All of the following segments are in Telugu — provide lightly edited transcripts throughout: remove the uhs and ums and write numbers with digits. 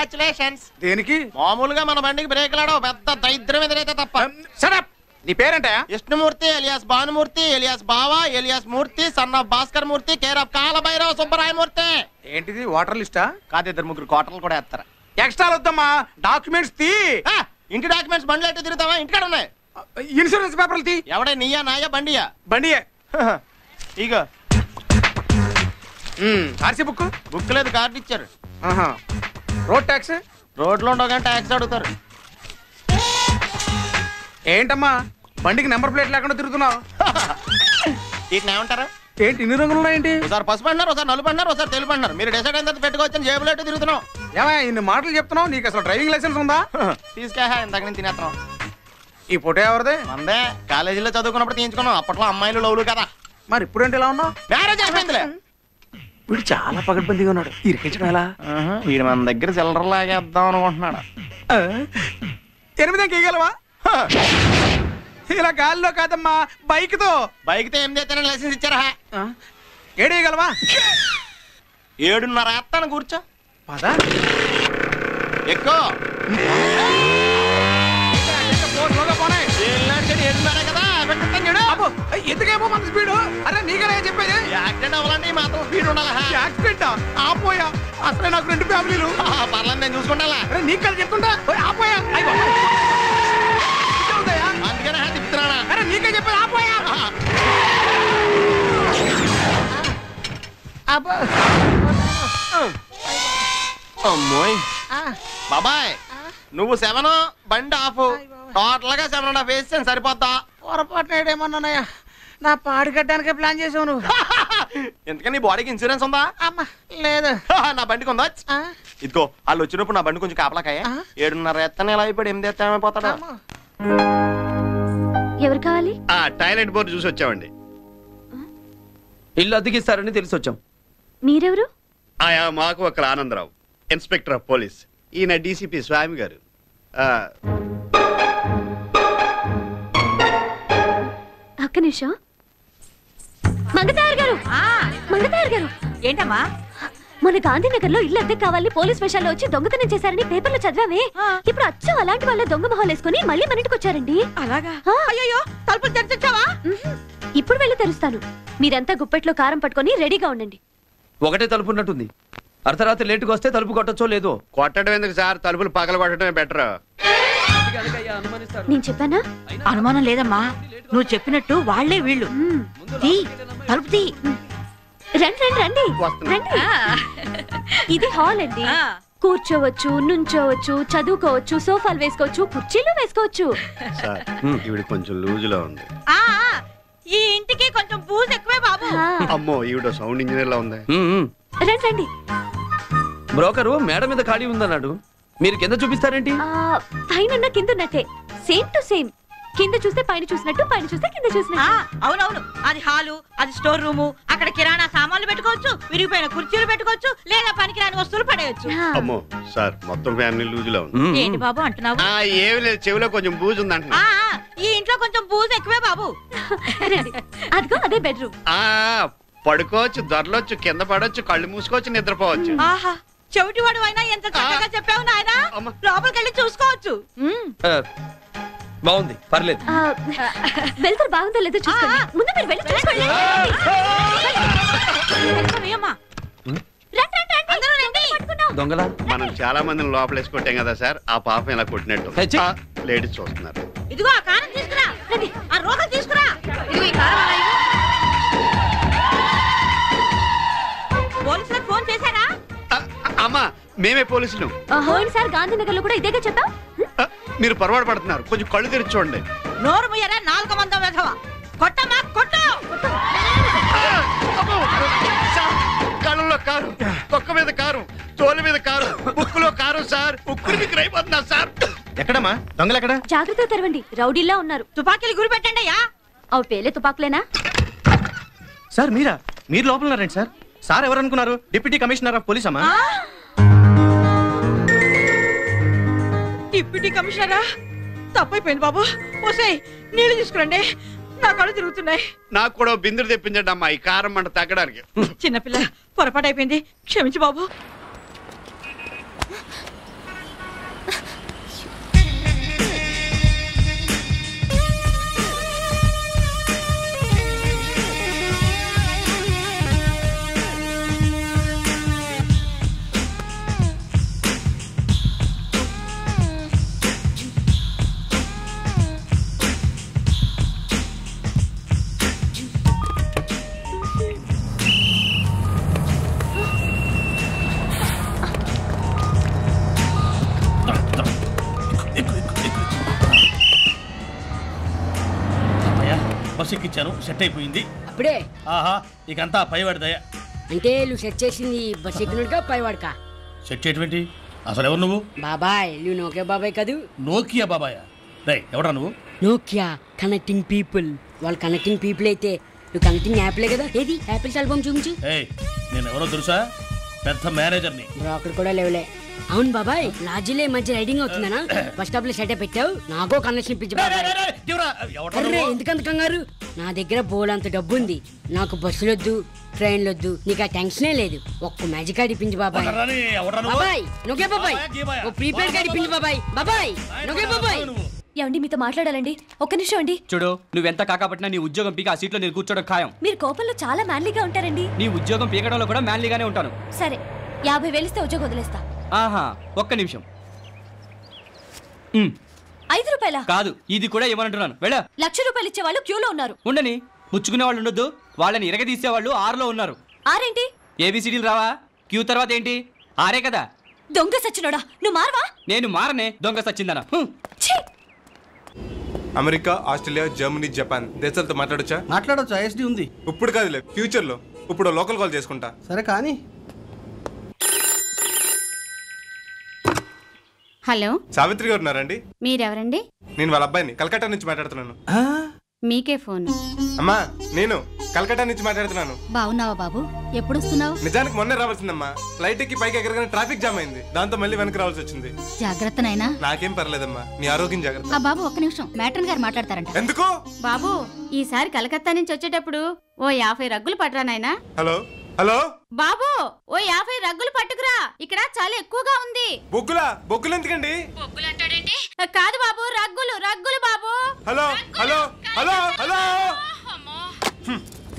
కంగ్రాచులేషన్స్. దేనికి? మామూలుగా మన బండికి బ్రేక్ లాడో పెద్ద దరిద్రం ఎదురైతే తప్ప. సడప్. నీ పేరేంటయా? విష్ణుమూర్తి ఎలియాస్ భానుమూర్తి ఎలియాస్ బావా alias Murthy son of Bhaskar Murthy care of Kalabhairava Subbarayamurthy. ఏంటిది వాటర్ లిస్టా? కాదు, 2-3 కోటలు కూడా వేస్తారా? ఎక్స్ట్రా వద్దమ్మా, డాక్యుమెంట్స్ తీ. ఇంటి డాక్యుమెంట్స్ బండ్లు ఎట్టు తిరుగుతావా? ఇంటికాడ ఉన్నాయి. ఇన్సూరెన్స్ పేపర్లు తీ. ఎవడే, నీయా నాయా బండియా? బండియే. ఇగో ఆర్సీ బుక్. బుక్ లేదు, కార్డు ఇచ్చారు. Road tax. రోడ్లో ఉండవు కానీ ట్యాక్స్ అడుగుతారు. ఏంటమ్మా బండికి నెంబర్ ప్లేట్ లేకుండా తిరుగుతున్నావు? వీటిని ఏమంటారు? ఏంటి ఇన్ని రంగులు ఉన్నాయేంటి? ఒకసారి పసుపు అంటున్నారు, ఒకసారి నలుపు అంటున్నారు, ఒకసారి తెలుపు అంటున్నారు. మీరు డిసైడ్ అయిన తర్వాత పెట్టుకోవచ్చని జేబులో ఎట్టు తిరుగుతున్నాం. ఏమయ్యా ఇన్ని మాటలు చెప్తున్నావు? నీకు అసలు డ్రైవింగ్ లైసెన్స్ ఉందా? తీసుకా, ఇంతకు నేను తినేస్తాం. ఈ ఫోటో ఎవరిదే? మందే. కాలేజీలో చదువుకున్నప్పుడు తీయించుకున్నాం. అప్పట్లో అమ్మాయిలు లవ్లు కదా. మరి ఇప్పుడేంటి ఇలా ఉన్నావు? మ్యారేజ్ అయిపోయిందిలే. వీడు చాలా పగడ్బందీగా ఉన్నాడు. ఇరికించడం ఎలా? వీడు మన దగ్గర చిల్లర లాగేద్దాం అనుకుంటున్నాడు. 8 గీయగలవా? ఇలా గాల్లో కాదమ్మా, బైక్ తో. బైక్ తో 8 ఎత్తానని లైసెన్స్ ఇచ్చారా? 7 వేయగలవా? 7:30 ఎత్తాను. కూర్చో. పదా ఎక్కువ. 7:30 కదా ఎందుకేమో మన స్పీడు. అరే నీకనే చెప్పేది. యాక్సిడెంట్ అవ్వాలంటే మాత్రం స్పీడ్ ఉండాలి. యాక్సిడెంట్ ఆపోయా? అసలే నాకు 2 ఫ్యామిలీలు. పర్లేదు, నేను చూసుకుంటా. అరే నీకు కలిసి చెప్తుంటా. ఆపోయా? అందుకనే తిప్పుతున్నా. అరే నీకే చెప్పేది ఆపోయా. అమ్మోయ్ బాబాయ్, నువ్వు 7 బండి ఆఫ్. టోటల్ గా 7.5 వేసాను, సరిపోద్దా? పొరపాటునేమన్నానయ్యా, నా పాడు కట్టడానికే ప్లాన్ చేసావు నువ్వు. ఎందుకని నీ బాడీకి ఇన్సూరెన్స్ ఉందా? అమ్మా లేదు. నా బండికి ఉందా? ఇదిగో వాళ్ళు వచ్చినప్పుడు నా బండి కొంచెం కాపలాకాయ. 7:30 ఎత్తనే ఎలా అయిపోయాడు, 8 ఎత్త ఏమైపోతాడు. ఎవరు కావాలి? టాయిలెట్ బోర్డు చూసి వచ్చామండి. ఇల్లు అద్దెకిస్తారని తెలిసి వచ్చాం. మీరెవరు? ఆయా మాకు ఒకరు ఆనందరావు, ఇన్స్పెక్టర్ ఆఫ్ పోలీస్. ఈయన డీసీపీ స్వామి గారు. ఒక్క నిమిషం. మంగతాయర్ గారు, మంగతాయర్ గారు. ఏంటమ్మా? మన గాంధీనగర్ లో ఇల్లు అద్దె కావాలని పోలీస్ స్టేషన్ లో వచ్చి దొంగతనం చేశారని పేపర్లో చదివామే. ఇప్పుడు అచ్చం అలాంటి వాళ్ళ దొంగ మొహాలు వేసుకుని మళ్ళీ మన ఇంటికి వచ్చారండి. అలాగా? అయ్యో, తలుపులు తెరిచొచ్చావా? ఇప్పుడు వెళ్ళి తెరుస్తాను. మీరంతా గుప్పెట్లో కారం పట్టుకొని రెడీగా ఉండండి. ఒకటే తలుపు ఉన్నట్టుంది. అర్ధరాత్రి లేటుగా వస్తే తలుపు కొట్టచ్చో లేదో. కొట్టడం ఎందుకు సార్, తలుపులు పగల కొట్టడమే బెటర్. నేను చెప్పానా? అనుమానం లేదమ్మా, నువ్వు చెప్పినట్టు వాళ్లే వీళ్ళు. తలుపు తీ. రండి రండి రండి. ఇది హాల్ అండి. కూర్చోవచ్చు, నుంచోవచ్చు, చదువుకోవచ్చు, సోఫాలు వేసుకోవచ్చు, కుర్చీలు వేసుకోవచ్చు. సార్ ఈవిడ కొంచెం లూజులో ఉంది. ఈ ఇంటికి కొంచెం బూజు ఎక్కువే బాబు. అమ్మో, ఈవిడ సౌండ్ ఇంజనీర్ లా ఉంది. రండి రండి. బ్రోకరు మేడ మీద ఖాళీ ఉందన్నాడు. మీరు కింద చూపిస్తారేంటి? పైన కింద ఉన్నట్టే, సేమ్ టు సేమ్. కింద చూస్తే పైన చూసినట్టు, పైన చూస్తే కింద చూసినట్టు. అవునవును, అది హాలు, అది స్టోర్ రూము. అక్కడ కిరాణా సామాన్లు పెట్టుకోవచ్చు, విరిగిపోయిన కుర్చీలు పెట్టుకోవచ్చు, లేదా పనికిరాని వస్తువులు పడేయచ్చు. అమ్మో సార్, మొత్తం ఫ్యామిలీ లూజులో ఉంది. ఏంటి బాబు అంటున్నావు? ఏమి లేదు, చెవిలో కొంచెం బూజు ఉంది అంటున్నా. ఈ ఇంట్లో కొంచెం బూజు ఎక్కువే బాబు. అదిగో అదే బెడ్రూమ్. పడుకోవచ్చు, దొరలొచ్చు, కింద పడవచ్చు, కళ్ళు మూసుకోవచ్చు, నిద్రపోవచ్చు. ఆహా, చెవిటివాడు అయినా ఎంత చక్కగా చెప్పావు నాయనా. లోపలికి వెళ్ళి చూసుకోవచ్చు. బాగుంది, పర్లేదు. వెళ్తారు బాగుందో లేదో చూసుకోండి. ముందు మీరు వెళ్ళి చూసుకోండి. దొంగలా మనం చాలా మందిని లోపల వేసుకొట్టాం కదా సార్, ఆ పాపం ఇలా కొట్టినట్టు లేడీస్ చూస్తున్నారు. ఇదిగో ఆ కారం తీసుకురా, ఆ రోగం తీసుకురా. ఇదిగో ఈ కారం అలా ఇవ్వు. పోలీసులకు ఫోన్ చేశారా? అమ్మా, మేమే పోలీసులు. సార్ గాంధీనగర్ లో కూడా ఇదేగా చెప్పాం. మీరు పొరపాటు పడుతున్నారు, కొంచెం కళ్ళు తెరిచి చూడండి. నోరు ముయ్యరా, 4 మంది వెధవ. కొట్టమ్మా, కొట్టు. కళ్ళలో కారు, తొక్క మీద కారు, తోలు మీద కారు, బుక్కులో కారు సార్. ఉక్కులు మీకు రైపోతున్నా సార్. ఎక్కడమ్మా దొంగలు? ఎక్కడ? జాగ్రత్తగా తెరవండి, రౌడీలా ఉన్నారు. తుపాకీలు గురి పెట్టండి అయ్యా. అవి పేలే తుపాకులేనా? సార్ మీరా? మీరు లోపల ఉన్నారండి సార్. సార్ ఎవరు అనుకున్నారు? డిప్యూటీ కమిషనర్ ఆఫ్ పోలీస్ అమ్మా. డిప్యూటీ కమిషనరా? తప్పైపోయింది బాబు. ఓసేయ్, నీళ్లు తీసుకురండి, నా కళ్ళు తిరుగుతున్నాయి. నాకు కూడా బిందులు తెప్పించండి అమ్మా, ఈ కారం మంట తగ్గడానికి. చిన్నపిల్ల, పొరపాటు అయిపోయింది, క్షమించు బాబు. ఎక్కిచ్చాను, సెట్ అయిపోయింది. అప్పుడే ఆహా, ఇకంతా పైవాడిదయ్యా. అంటే నువ్వు సెట్ చేసింది బస్ ఎక్కినట్టుగా పైవాడుకా? సెట్ చేయటువంటి అసలు ఎవరు నువ్వు? బాబాయ్, నువ్వు నోకియా బాబాయ్ కదూ? నోకియా బాబాయ్. రే ఎవడా నువ్వు? Nokia connecting people. వాళ్ళు కనెక్టింగ్ పీపుల్ అయితే నువ్వు కనెక్టింగ్ యాప్లే కదా. ఏది యాపిల్స్ ఆల్బమ్ చూపించు. నేను ఎవరో తెలుసా? పెద్ద మేనేజర్ని. బ్రోకర్ కూడా లేవులే. అవును బాబాయ్, లాడ్జిలో మధ్య రైడింగ్ అవుతుందనా? బస్ స్టాప్ లో సెటప్ పెట్టావు, నాకో కనెక్షన్ ఇప్పించు బాబాయ్. ఎందుకంత కంగారు? నా దగ్గర బోలంత డబ్బు ఉంది. నాకు బస్సులొద్దు, ట్రైన్లొద్దు, నీకు ఆ టెన్షనే లేదు. ఒక్క మ్యాజిక్ కార్డ్ ఇప్పించు బాబాయ్. బాబాయ్ నొకే బాబాయ్, ఓ ప్రీపెయిడ్ కార్డ్ ఇప్పించు బాబాయ్. బాబాయ్ నొకే బాబాయ్. ఏమండి, మీతో మాట్లాడాలండి. ఒక్క నిమిషం అండి. చూడు, నువ్వెంత కాకపోయినా నీ ఉద్యోగం పీక ఆ సీట్లో నేను కూర్చోడం ఖాయం. మీరు కోపంలో చాలా మ్యాన్లీగా ఉంటారండి. నీ ఉద్యోగం పీకడంలో కూడా మ్యాన్లీగానే ఉంటాను. సరే, 50,000 ఇస్తే ఉద్యోగం వదిలేస్తా. ఆహా, ఒక్క నిమిషం. 5 రూపాయల కాదు, ఇది కూడా ఇవ్వనంటున్నాను. వెళ్ళ. 1,00,000 రూపాయలు ఇచ్చే వాళ్ళు క్యూలో ఉన్నారు. ఉండని, ముచ్చుకునే వాళ్ళు ఉండొద్దు. వాళ్ళని ఇరగదీసే వాళ్ళు 6లో ఉన్నారు. ఆరేంటి? ఏబిసిడీలు రావా? క్యూ తర్వాత ఏంటి? 6 కదా. దొంగ సచ్చినోడా, నువ్వు మారవా? నేను మారనే, దొంగ సచ్చిందనా? అమెరికా, ఆస్ట్రేలియా, జర్మనీ, జపాన్ దేశాలతో మాట్లాడొచ్చా? మాట్లాడొచ్చు, ఐఎస్డి ఉంది. ఇప్పుడు కాదులే, ఫ్యూచర్ లో. ఇప్పుడు లోకల్ కాల్ చేసుకుంటా. సరే కానీ. హలో, సావిత్రి గారు ఉన్నారండి? మీరెవరండి? నేను వాళ్ళ అబ్బాయిని కలకట్టా నుంచి మాట్లాడుతున్నాను. మీకే ఫోన్. అమ్మా, నేను కలకట్టా నుంచి మాట్లాడుతున్నాను. బాగున్నావా బాబు? ఎప్పుడు వస్తున్నావు? నిజానికి మొన్నే రావాల్సిందమ్మా. ఫ్లైట్ ఎక్కి పైకి ఎక్కడికైనా ట్రాఫిక్ జామ్ అయింది. దాంతో మళ్ళీ వెనక్కి రావాల్సి వచ్చింది. జాగ్రత్త నాయనా. నాకేం పర్లేదమ్మా, నీ ఆరోగ్యం జాగ్రత్త. ఆ బాబు ఒక్క నిమిషం, మ్యాట్రన్ గారు మాట్లాడతారంట. ఎందుకు? బాబు, ఈసారి కలకత్తా నుంచి వచ్చేటప్పుడు ఓ 50 రగ్గులు పట్టరా నాయనా. హలో హలో బాబు, ఓ 50 రగ్గులు పట్టుకురా, ఇక్కడ చాలా ఎక్కువగా ఉంది. బొగ్గులు ఎందుకండి? కాదు బాబు, రగ్గులు రగ్గులు బాబు. Hello hello hello hello.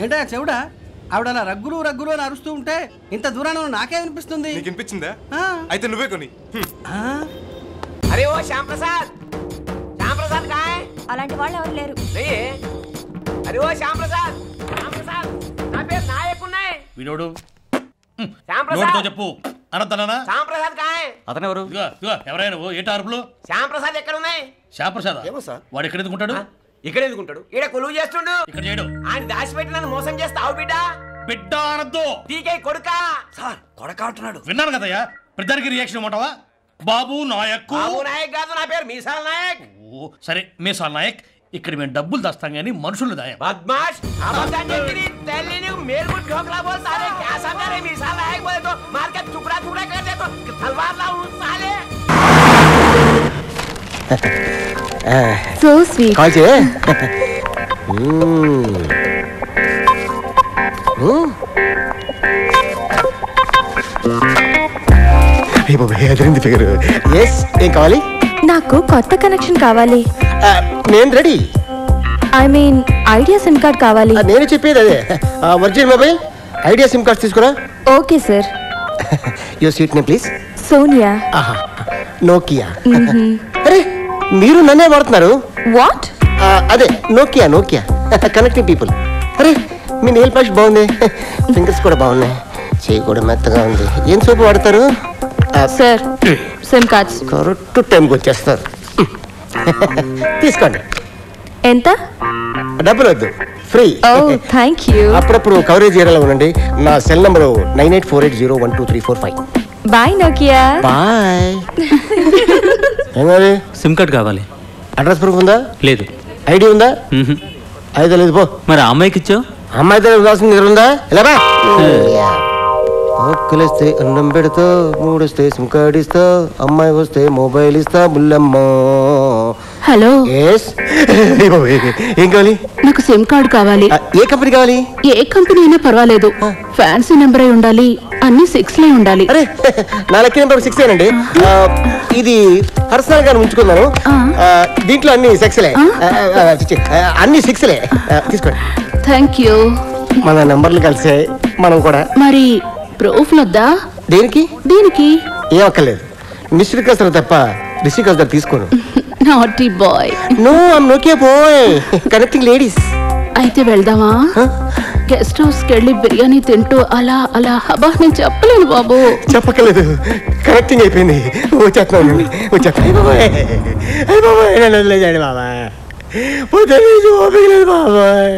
ఏంటా చెవుడా? ఆవిడ అలా రగ్గులు రగ్గులు అని అరుస్తూ ఉంటే ఇంత దూరాన నాకే అనిపిస్తుంది. నీకు అనిపించిందా? అయితే నువ్వే కొని. అరే ఓ శ్యామ్ ప్రసాద్, శ్యామ్ ప్రసాద్ కాయ్? అలాంటి వాళ్ళు ఎవరు లేరు. అరే ఓ శ్యామ్ ప్రసాద్, శ్యామ్ ప్రసాద్, నా పేరు నాయక్ ఉన్నాయి. వినోడు శ్యామ్ ప్రసాద్ చెప్పు. అనతనా? శ్యామ్ ప్రసాద్ కాయ్? అతను ఎవరు? ఎవరైనా ఏంటి అరుపులు? శ్యామ్ ప్రసాద్ ఎక్కడ ఉన్నాయి? శ్యామ్ ప్రసాద్ ఏమో సార్. వాడు ఎక్కడ ఎందుకుంటాడు? ఇక్కడ ఎందుకుంటాడు? ఈడ కొలువు చేస్తుండు. ఇక్కడ చేయడు. ఆయన దాచిపెట్టి నన్ను మోసం చేస్తావు బిడ్డ. బిడ్డ అనద్దు. టీకే కొడుకా. సార్ కొడక అంటున్నాడు. విన్నాను కదయ్యా, ప్రతిదానికి రియాక్షన్ ఇవ్వమంటావా? బాబు నాయక్. బాబు నాయక్ కాదు, నా పేరు మీసాల్ నాయక్. ఓ సరే, మీసాల్ నాయక్. ఇక్కడ మేము డబ్బులు దాస్తాం గానీ మనుషులు దాయం. बदमाश अबदान तेरी तेली ने मेरे को ढोकला बोल साले क्या समझा रे मिसाल है बोले तो मार के टुकड़ा टुकड़ा कर दे तो तलवार लाऊं साले. So sweet. कॉल जे हे बाबा हे अदरिंది ఫిగర్. yes ఏం కావాలి? నాకు కొత్త కనెక్షన్ కావాలి. నేను ready. I mean Idea SIM card కావాలి. నేను చెప్పేది అదే. Original mobile Idea SIM card తీసుకురా. Okay sir. Your sweet name please. Sonia. Nokia. అరే మీరు నన్నే వాడుతున్నారు. వాట్? అదే నోకియా నోకియా కనెక్టింగ్ పీపుల్. అరే మీ నెయిల్ పాలిష్ బాగుంది, ఫింగర్స్ కూడా బాగున్నాయి, చేయి కూడా మెత్తగా ఉంది. ఏం సోపు వాడతారు? సార్ సిమ్ కార్డ్స్ కరెక్ట్ టైంకి వచ్చేస్తారు. తీసుకోండి. ఎంత? డబ్బులు వద్దు, ఫ్రీ. Thank you. అప్పుడప్పుడు కవరేజ్ ఏరియాలో ఉండండి. నా cell number 9848012345. Bye Nokia. Bye. ఏమారి సిమ్ కార్డ్ కావాలి. అడ్రస్ ప్రూఫ్ ఉందా? లేదు. ఐడి ఉందా? అయితే లేదు పో. మరి అమ్మాయికి ఇచ్చావు? అమ్మాయితో ఉండాల్సిన నిద్ర ఉందా? ఇలా బా. ఒక్కలేస్తే అన్నం పెడతా, మూడొస్తే సిమ్ కార్డ్ ఇస్తా, అమ్మాయి వస్తే మొబైల్ ఇస్తా బుల్లమ్మ. హలో. ఏం కావాలి? నాకు సిమ్ కార్డ్ కావాలి. ఏ కంపెనీ కావాలి? ఏ కంపెనీ అయినా పర్వాలేదు, ఫ్యాన్సీ నెంబర్ అయి ఉండాలి, అన్ని 6 ఉండాలి. అరే నా లక్కీ నెంబర్ 6 ఏనండి. ఇది పర్సనల్ గా ఉంచుకున్నాను. దీంట్లో అన్ని 6లే, అన్ని 6లే. తీసుకోండి. Thank you. మన నంబర్లు కలిసే మనం కూడా. మరి ప్రూఫ్ వద్దా? దేనికి? దీనికి ఏం అక్కర్లేదు. మిస్డ్ కాల్స్ తప్ప రిసీవ్ కాల్స్ తీసుకోను. Naughty boy. No I'm Nokia boy, connecting ladies. అయితే వెళ్దామా? గెస్ట్ హౌస్ కి వెళ్ళి బిర్యానీ తింటూ అలా అలా. అబ్బా నేను చెప్పలేను బాబు. చెప్పక్కర్లేదు, కనెక్టింగ్ అయిపోయింది. వచ్చేస్తున్నాను వచ్చేస్తాను. బాబా పొద్దున్నే ఓపిక లేదు బాబాయ్.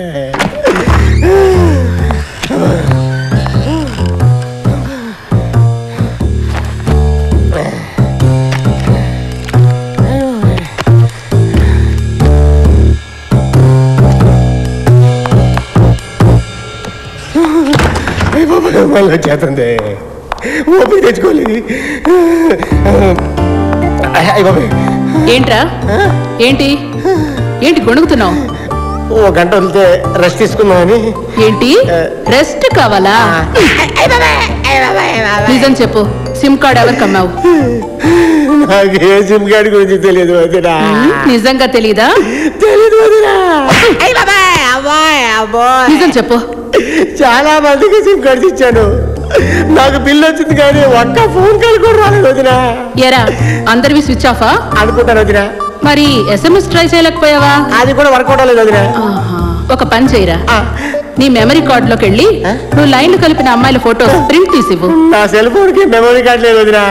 మళ్ళీ వచ్చేస్తుంది, ఓపిక తెచ్చుకోలేదు. ఏంట్రా ఏంటి ఏంటి గొణుగుతున్నావు? ఓ గంట వదిలితే రెస్ట్ తీసుకుందామని. ఏంటి రెస్ట్ కావాలా? నిజం చెప్పు, సిమ్ కార్డ్ ఎవరికి అమ్మావు? నాకు ఏ సిమ్ కార్డు గురించి తెలియదు వదినా. నిజంగా తెలీదా? తెలీదు వదినా. నిజం చెప్పు. చాలా మందికి సిమ్ కార్డ్స్ ఇచ్చాను, నాకు బిల్లు వచ్చింది కానీ ఒక్క ఫోన్ కాల్ కూడా రాలేదు వదినా. ఎరా అందరివి స్విచ్ ఆఫా అనుకుంటాను వదినా. మరి SMS ట్రై చేయలేకపోయావా? అది కూడా వర్కౌట్ అవ్వలేదు వదినా. ఒక పని చేయరా, నీ మెమరీ కార్డ్ లోకి వెళ్ళి నువ్వు లైన్లు కలిపిన అమ్మాయిల ఫోటో ప్రింట్ తీసివ్వు. నా సెల్ ఫోన్ కి మెమరీ కార్డ్ లేదు వదినా.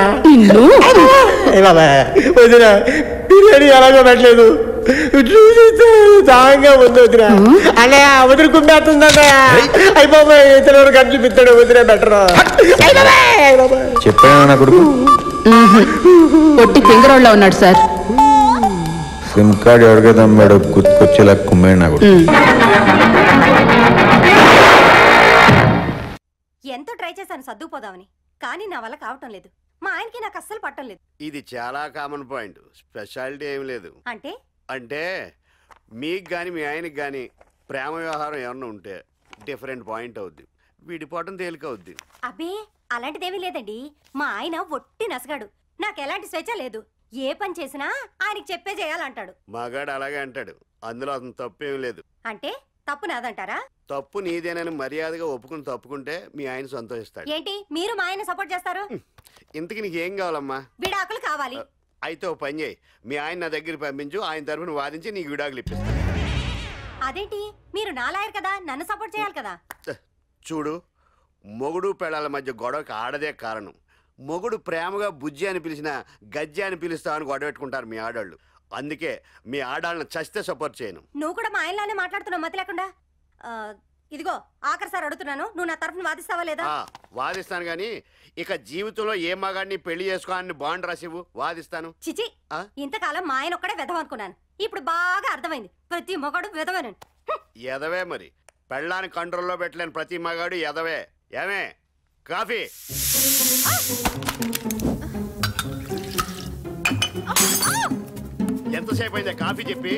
వదినా బిర్యానీ ఎలాగో పెట్టలేదు, చూసిస్తే దాంగా ఉంది వదినా. అన్నయ్య వదిలి కుమ్మేస్తుందన్నయ్య. అయిపోయి ఇతరులు కట్ చూపిస్తాడు వదిలే బెటర్. చెప్పాను నా కొడుకు పొట్టి పింగరోళ్ళ ఉన్నాడు సార్. సిమ్ కార్డ్ ఎవరికైతే అమ్మాడు గుర్తుకొచ్చేలా కుమ్మాడు నా కొడుకు. ఎంతో ట్రై చేశాను సర్దుకుపోదామని, కానీ నా వల్ల కావటం లేదు. మా ఆయనకి నాకు అస్సలు పట్టం లేదు. ఇది చాలా కామన్ పాయింట్, స్పెషాలిటీ ఏమి లేదు. అంటే అంటే మీకు కానీ మీ ఆయనకి కానీ ప్రేమ వ్యవహారం ఏమన్నా ఉంటే డిఫరెంట్ పాయింట్ అవుద్ది, విడిపోవటం తేలిక అవుద్ది. అబ్బే అలాంటిదేమీ లేదండి. మా ఆయన ఒట్టి నసగాడు, నాకు ఎలాంటి స్వేచ్ఛ లేదు. ఏ పని చేసినా ఆయనకి చెప్పే చేయాలంటాడు. మగాడు అలాగే అంటాడు, అందులో అతను తప్పేం లేదు. అంటే తప్పు నాదంటారా? తప్పు నీదేనని మర్యాదగా ఒప్పుకుని తప్పుకుంటే మీ ఆయన సంతోషిస్తాడు. ఏంటి మీరు మా ఆయన సపోర్ట్ చేస్తారు? ఇంతకి నీకు ఏం కావాలమ్మా? విడాకులు కావాలి. అయితే ఓ పని చేయి, మీ ఆయన నా దగ్గర పంపించు, ఆయన తరఫున వాదించి నీకు విడాకులు ఇప్పిస్తాను. అదేంటి మీరు నా లాయర్ కదా, నన్ను సపోర్ట్ చేయాలి కదా. చూడు, మొగుడు పెళ్ళాల మధ్య గొడవకి ఆడదే కారణం. మొగుడు ప్రేమగా బుజ్జి అని పిలిచిన గజ్జి అని పిలుస్తామని గొడవ పెట్టుకుంటారు మీ ఆడాళ్ళు. అందుకే మీ ఆడాళ్ళని చస్తే సపోర్ట్ చేయను. నువ్వు కూడా మా ఆయనలానే మాట్లాడుతున్నావు మతి లేకుండా. ఇదిగో ఆఖరిసారి అడుగుతున్నాను, నువ్వు నా తరఫున వాదిస్తావా లేదా? వాదిస్తాను గానీ ఇక జీవితంలో ఏ మగాడిని పెళ్లి చేసుకోవాలని బాండ్ రాసివు, వాదిస్తాను. చిచి, ఇంతకాలం మా ఆయన ఒక్కడే వెధవ అనుకున్నాను, ఇప్పుడు బాగా అర్థమైంది ప్రతి మగాడు వెధవేనండి. ఎదవే మరి, పెళ్ళాన్ని కంట్రోల్లో పెట్టలేని ప్రతి మగాడు ఎదవే. ఏమే కాఫీ? ఎంతసేపు అయిందే కాఫీ చెప్పి?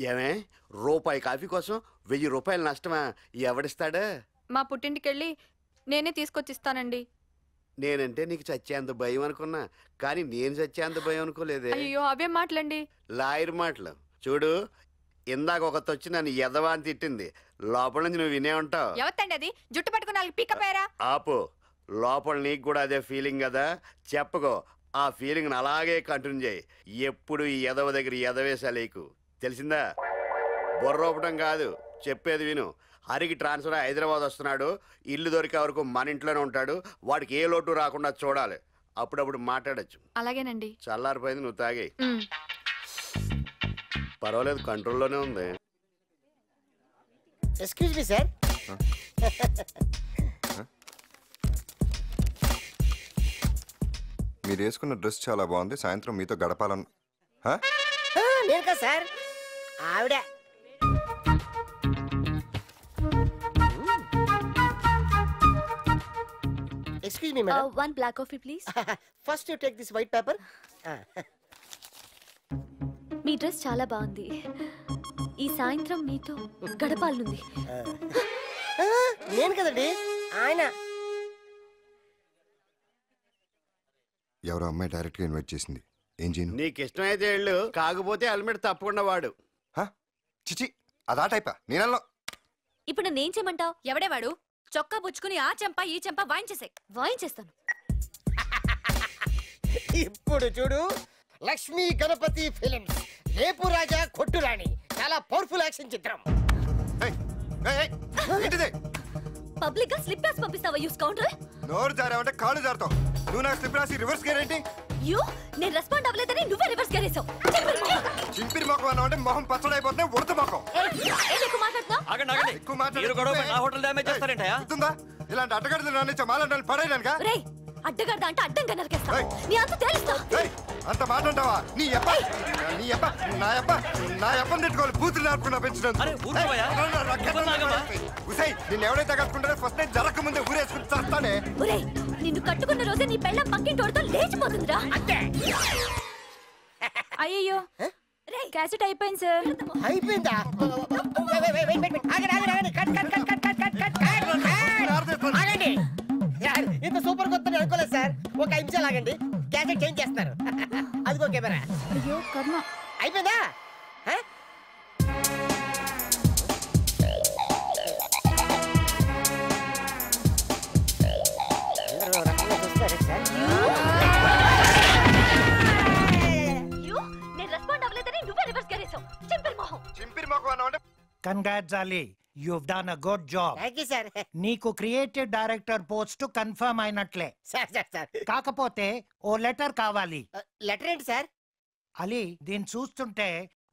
ఏమే రూపాయి కాఫీ కోసం 1000 రూపాయలు నష్టమా? ఎవడిస్తాడా? మా పుట్టింటికెళ్ళి నేనే తీసుకొచ్చిస్తానండి. నేనంటే నీకు చచ్చేంత భయం అనుకున్నా, కానీ నేను చచ్చేంత భయం అనుకోలేదే. అయ్యో అవే మాటలండి. లాయర్ మాటలు. చూడు, ఇందాక ఒకటి వచ్చి నన్ను ఎదవా అని తిట్టింది, లోపల నుంచి నువ్వు వినే ఉంటావు. ఎవతండి అది? జుట్టు పట్టుకుని పిక్కపోయారా? ఆపు, లోపల నీకు కూడా అదే ఫీలింగ్ కదా, చెప్పుకో. ఆ ఫీలింగ్ అలాగే కంటిన్యూ చేయి. ఎప్పుడు ఈ ఎదవ దగ్గర ఎదవేసాలేకు, తెలిసిందా? బొర్రోపటం కాదు, చెప్పేది విను. హరికి ట్రాన్స్ఫర్ హైదరాబాద్ వస్తున్నాడు, ఇల్లు దొరికే వరకు మన ఇంట్లోనే ఉంటాడు. వాడికి ఏ లోటు రాకుండా చూడాలి, అప్పుడప్పుడు మాట్లాడచ్చు. అలాగేనండి. చల్లారిపోయింది, నువ్వు తాగే. పర్వాలేదు, కంట్రోల్లోనే ఉంది. Excuse me sir. మీరు వేసుకున్న డ్రెస్ చాలా బాగుంది, సాయంత్రం మీతో గడపాలను. నేను కదా సార్, ఆవిడ. Excuse me, madam. One black coffee, please. First, you take this white paper. Me dress చాలా బాగుంది. ఈ సాయంత్రం మీతో గడపాలనుంది. నేను కదండి, ఆయన. ఎవరో అమ్మాయి డైరెక్ట్ గా ఇన్వైట్ చేసింది, ఏం చేయను? నీకు ఇష్టమైతే వెళ్ళు, కాకపోతే హెల్మెట్ తప్పకుండా వాడు. చిచి, అదా టైపా? నేను ఇప్పుడు నేనేం చేయమంటావు? ఎవడేవాడు? చొక్కా పుచ్చుకుని ఆ చెంప ఈ చెంప వాయించేస్తాను. ఇప్పుడు చూడు, లక్ష్మీ గణపతి ఫిల్మ్స్, రేపు రాజా కొట్టురాణి, చాలా పవర్ఫుల్ యాక్షన్ చిత్రం. పబ్లిక్ గా స్లిప్ రాసి పంపిస్తావా యూస్ కౌంటర్? నోరు జారావంటే కాళ్ళు జారుతావు. నువ్వు నాకు స్లిప్ రాసి రివర్స్ గేర్ ఏంటి? యూ నేను రెస్పాండ్ అవ్వలేదని నువ్వే రివర్స్ గేరేసావు. చింపిరి మొఖం అన్నావు అంటే మొహం పచ్చడైపోతుంది. ఉడత మొఖం. ఎక్కువ మాట్లాడుతున్నావు. ఎక్కువ మాట్లాడుతుందా? ఇలాంటి అడ్డగడ్డలు నన్ను మాట్లాడాలి పడేయడానికా? అడ్డగడ్డ అంటే అడ్డంగా నరికేస్తా. నీ అంత తెలుస్తా. అంత మాట్లాడతావా? నీ అబ్బ నా అబ్బని తిట్టుకోవాలి. బూతులు నేర్పుకున్నా పెంచినందుకు. నిన్ను ఎవరైతే కట్టుకుంటారో ఫస్ట్ నైట్ జరగక ముందే ఊరేసుకుని చేస్తానే. నిన్ను కట్టుకున్న రోజే నీ పెళ్ళ పక్కింటోడితో లేచిపోతుందిరా. అయ్యో క్యాసెట్ అయిపోయింది సార్. అయిపోయిందా? ఆగండి. ఇంత సూపర్ కొత్త అనుకోలేదు సార్. ఒక 5 నిమిషాలు ఆగండి. క్యాసెట్ చేంజ్ చేస్తున్నారు. అదిగో కెమెరా. అయ్యో కర్మ. అయిపోయిందా? నేను రెస్పాండ్ అవ్వలేదని నువ్వే రివర్స్ గేరేసావు. చింపిరి మొఖం అన్నావు అంటే Congrats, Ali. You've done a good job. Thank you, sir. నీకు క్రియేటివ్ డైరెక్టర్ పోస్ట్ కన్ఫర్మ్ అయినట్లే. సార్ కాకపోతే ఓ లెటర్ కావాలి. లెటర్ ఏంటి సార్? అలీ, దీన్ని చూస్తుంటే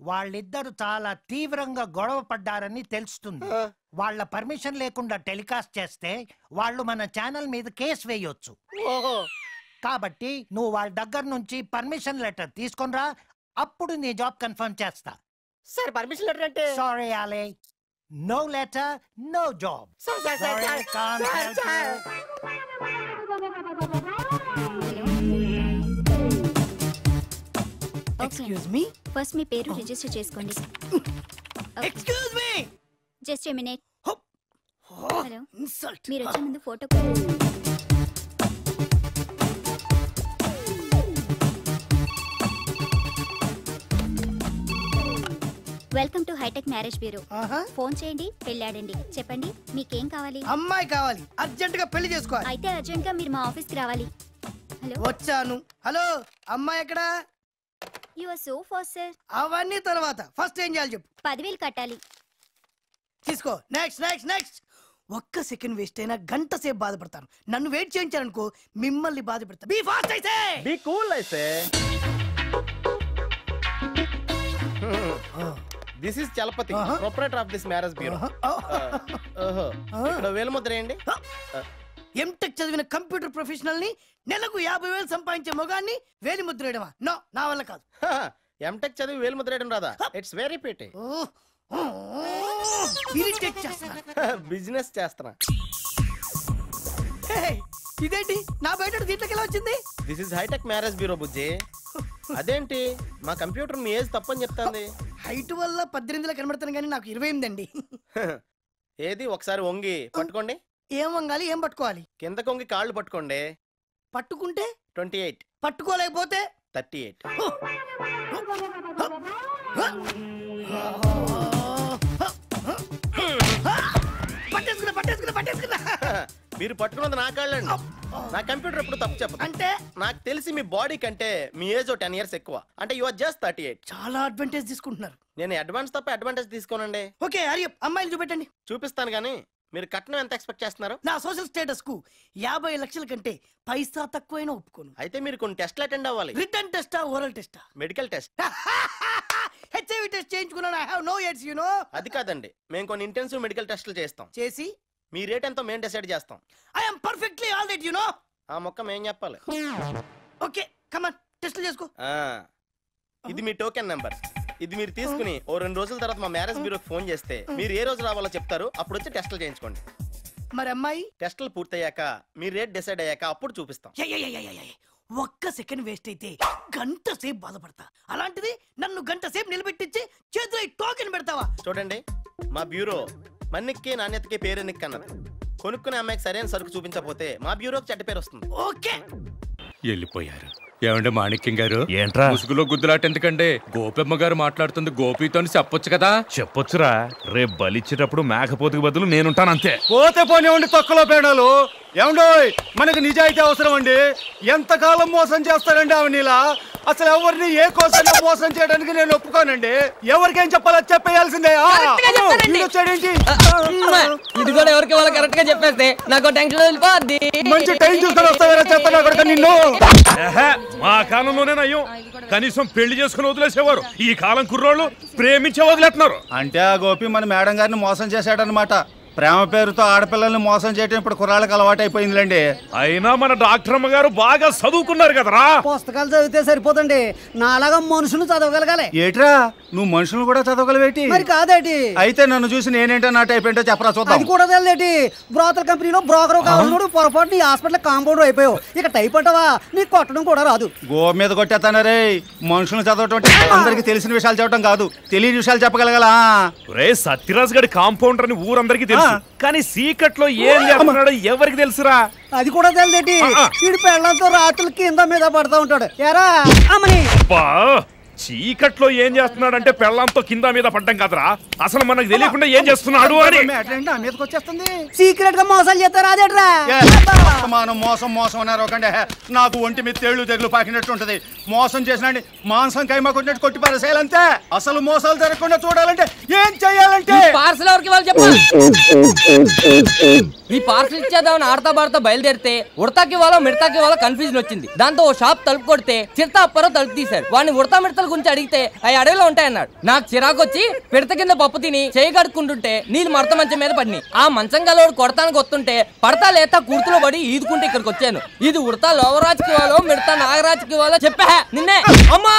వాళ్ళిద్దరు చాలా తీవ్రంగా గొడవ పడ్డారని తెలుస్తుంది. వాళ్ళ పర్మిషన్ లేకుండా టెలికాస్ట్ చేస్తే వాళ్ళు మన ఛానల్ మీద కేసు వేయొచ్చు. కాబట్టి నువ్వు వాళ్ళ దగ్గర నుంచి పర్మిషన్ లెటర్ తీసుకొనిరా. అప్పుడు నీ జాబ్ కన్ఫర్మ్ చేస్తా. సార్ పర్మిషన్ లెటర్ అంటే? Sorry Ali, no letter, no job. Sorry, can't help you. Excuse me? First మీ పేరు రిజిస్టర్ చేసుకోండి. Excuse me. Just a minute. Hello. Insult. మీరు వచ్చే ముందు photo welcome to hi tech marriage bureau. Phone చేయండి, పెళ్ళాడండి. చెప్పండి మీకేం కావాలి? అమ్మాయి కావాలి, అర్జెంట్ గా పెళ్లి చేసుకోవాలి. అయితే అర్జెంట్ గా మీరు మా ఆఫీస్ కి రావాలి. హలో వచ్చాను. హలో అమ్మాయి ఎక్కడ? You are so fast sir. అవన్నీ తర్వాత ఫస్ట్ ఏం చేయాలి చెప్పు. 10,000 కట్టాలి. తీసుకో. Next next next. ఒక్క సెకండ్ వేస్ట్ అయినా గంట సేపు బాధపడతాను. నన్ను వెయిట్ చేయించారనుకో మిమ్మల్ని బాధపడతా. బీ ఫాస్ట్ అయితే. బీ కూల్ అయితే. This is Chalapathi, proprietor of this marriage bureau. ఇక్కడ వేలుముద్ర ఏంటి? ఎంటెక్ చదివిన కంప్యూటర్ ప్రొఫెషనల్ ని నెలకు 50,000 సంపాదించే మొగాన్ని వేలిముద్ర వేయడమా? నో, నా వల్ల కాదు. ఎంటెక్ చదివి వేలుముద్ర వేయడం రాదా? It's very pity. ఇరిటేట్ చేస్తున్నా. బిజినెస్ చేస్తున్నా. ఇదేంటి నా బయట దీంట్లోకి ఎలా వచ్చింది? This is hi tech marriage bureau బుజ్జి. అదేంటి మా కంప్యూటర్ మీ ఏజ్ తప్పని చెప్తాంది. హైట్ వల్ల 18 కనబడతాను కానీ నాకు 28 అండి. ఏది ఒకసారి వంగి పట్టుకోండి. ఏం వంగాలి, ఏం పట్టుకోవాలి? కింద కొంగి కాళ్ళు పట్టుకోండి. పట్టుకుంటే 28, పట్టుకోలేకపోతే 38. పట్టేసుకున్నా పట్టేసుకున్నా పట్టేసుకున్నా. మీరు పట్టుకున్నది నా కాళ్ళండి. నా కంప్యూటర్ ఎప్పుడు తప్పు చెప్పదు. అంటే నాకు తెలిసి మీ బాడీ కంటే మీ ఏజ్ 10 years ఎక్కువ. అంటే యు ఆర్ జస్ట్ 38. చాలా అడ్వాంటేజ్ తీసుకుంటున్నారు. నేను అడ్వాన్స్ తప్ప అడ్వాంటేజ్ తీసుకోనండి. ఓకే హరి అప్, అమ్మాయిలు చూపెట్టండి. చూపిస్తాను కానీ మీరు కట్నం ఎంత ఎక్స్పెక్ట్ చేస్తున్నారు? నా సోషల్ స్టేటస్ కు 50 లక్షల కంటే పైసా తక్కువైనా ఒప్పుకోను. అయితే మీరు కొన్ని టెస్ట్లు అటెండ్ అవ్వాలి. రిటర్న్ టెస్టా, ఓరల్ టెస్టా? Medical test. హెచ్ఐవి టెస్ట్ చేయించుకున్నాను. I have no AIDS you know. అది కాదండి, మేము కొన్ని ఇంటెన్సివ్ మెడికల్ టెస్ట్లు చేస్తాం. చేసి మీ రేట్ ఎంతో మేము డిసైడ్ చేస్తాం. I am perfectly all right you know. ఆ మొక్క మేము చెప్పాలి. ఓకే కమ్ ఆన్, టెస్ట్లు చేసుకో. ఇది మీ టోకెన్ నెంబర్. ఇది మీరు తీసుకుని ఓ 2 రోజుల తర్వాత మా మ్యారేజ్ బ్యూరోకి ఫోన్ చేస్తే మీరు ఏ రోజు రావాలో చెప్తారు. అప్పుడు వచ్చి టెస్టులు చేయించుకోండి. మరి అమ్మాయి టెస్టులు పూర్తయ్యాక మీ రేట్ డిసైడ్ అయ్యాక అప్పుడు చూపిస్తాం. ఒక్క సెకండ్ వేస్ట్ అయితే గంట సేపు బాధపడతా. అలాంటిది నన్ను గంట సేపు నిలబెట్టించి చేతిలో టోకెన్ పెడతావా? చూడండి, మా బ్యూరో మన్నిక్కి నాణ్యతకి పేరెన్నిక్ అన్నది. కొనుక్కునే అమ్మాయికి సరైన సరుకు చూపించకపోతే మా బ్యూరోకి చెడ్డ పేరు వస్తుంది. ఓకే వెళ్ళిపోయారు. ఏమంటే మాణిక్యం గారు, ఏంట్రా ముసుగులో గుద్దులాట ఎందుకంటే? గోపమ్మ గారు మాట్లాడుతుంది, గోపితో చెప్పొచ్చు కదా. చెప్పొచ్చురా, రేపు బలిచ్చేటప్పుడు మేకపోతుకు బదులు నేనుంటాను అంతే. పోతే పోనివ్వండి తొక్కలో పేడాలు. ఏమండో మనకు నిజాయితీ అవసరం అండి. ఎంతకాలం మోసం చేస్తారండి ఆవిడ? అసలు ఎవరిని ఏ కోసం మోసం చేయడానికి నేను ఒప్పుకోనండి. ఎవరికేం చెప్పాలో చెప్పేయాల్సిందే. ఇది కూడా ఎవరికి వాళ్ళు కరెక్ట్ గా చెప్పేస్తే నాకు టెన్షన్ వెళ్ళిపోద్ది. మంచి టైం చూసుకొని వస్తావేరా చెప్తాను అక్కడ నిన్ను. మా కాలంలోనే నయ్యం, కనీసం పెళ్లి చేసుకుని వదిలేసేవారు. ఈ కాలం కుర్రోళ్ళు ప్రేమించే వదిలేస్తున్నారు. అంటే ఆ గోపి మన మేడం గారిని మోసం చేశాడనమాట. ప్రేమ పేరుతో ఆడపిల్లల్ని మోసం చేయడం ఇప్పుడు కుర్రాళ్ళకి అలవాటు అయిపోయిందిలేండి. అయినా మన డాక్టర్ అమ్మ గారు బాగా చదువుకున్నారు కదరా. పుస్తకాలు చదివితే సరిపోతండి, నాలాగా మనుషులు చదవగలగాలి. ఏట్రా నువ్వు మనుషులు కూడా చదవగలవేటి? మరి కాదేటి? అయితే నన్ను చూసి నేనేంటో నా టైప్ ఏంటో చెప్పరా చూద్దాం. అది కూడా తెలియదేటి? బ్రోకర్ కంపెనీలో బ్రోకర్ కావాలన్నాడు, పొరపాటు నీ హాస్పిటల్ కాంపౌండర్ అయిపోయావు. ఇక టైప్ అంటావా? నీకు కొట్టడం కూడా రాదు. గో మీద కొట్టేస్తాను రే. మనుషులు చదవటం అందరికి తెలిసిన విషయాలు చెప్పడం కాదు, తెలియని విషయాలు చెప్పగలగలా. రే సత్యరాజ్ గడి కాంపౌండర్ అని ఊరందరికీ తెలుసు, కానీ సీక్రెట్ లో ఏం చేస్తున్నాడో ఎవరికి తెలుసురా? అది కూడా తెలియదేటి? వీడి పెళ్ళంతో రాత్రులు కింద మీద పడతా ఉంటాడు. ఎరా అమ్మని చీకట్లో ఏం చేస్తున్నాడంటే పెళ్ళంతో కింద మీద పడ్డం కదరా, అసలు మనకు తెలియకుండా ఏం చేస్తున్నాడు అని. సీక్రెట్ గా మోసాలు చేస్తారు అదేట్రా? మోసం మోసం అన్నారు ఒకండి. నాకు ఒంటి మీద తేళ్లు తెగులు పాకినట్టు ఉంటది. మోసం చేసినండి మాంసం కైమా కొట్టినట్టు కొట్టి పారేసేయాలంతే. అసలు మోసాలు జరగకుండా చూడాలంటే ఏం చెయ్యాలంటే పార్సల్ ఎవరికి వాళ్ళు చెప్పు. ఈ పార్సల్ ఇచ్చేద్దామని ఆడతా పాడతా బయలుదేరితే ఉడతాకి వాళ్ళ మిడతాకి వాళ్ళ కన్ఫ్యూజన్ వచ్చింది. దాంతో ఓ షాప్ తలుపు కొడితే చిరత అప్పారో తలుపు తీశారు. వాడిని ఉడతా మిడతల గురించి అడిగితే అవి అడవిలో ఉంటాయన్నాడు. నాకు చిరాకు వచ్చి పిడత కింద పప్పు తిని చేయి కడుక్కుంటుంటే నీళ్ళు మడత మంచం మీద పడినాయి. ఆ మంచం గలోడు కొడతానికి వస్తుంటే పడతా లేత కుర్తులో పడి ఈదుకుంటే ఇక్కడికి వచ్చాను. ఇది ఉడతా లోవరాజుకి వాళ్ళో మిడతా నాగరాజుకి వాళ్ళో చెప్పా నిన్నే. అమ్మా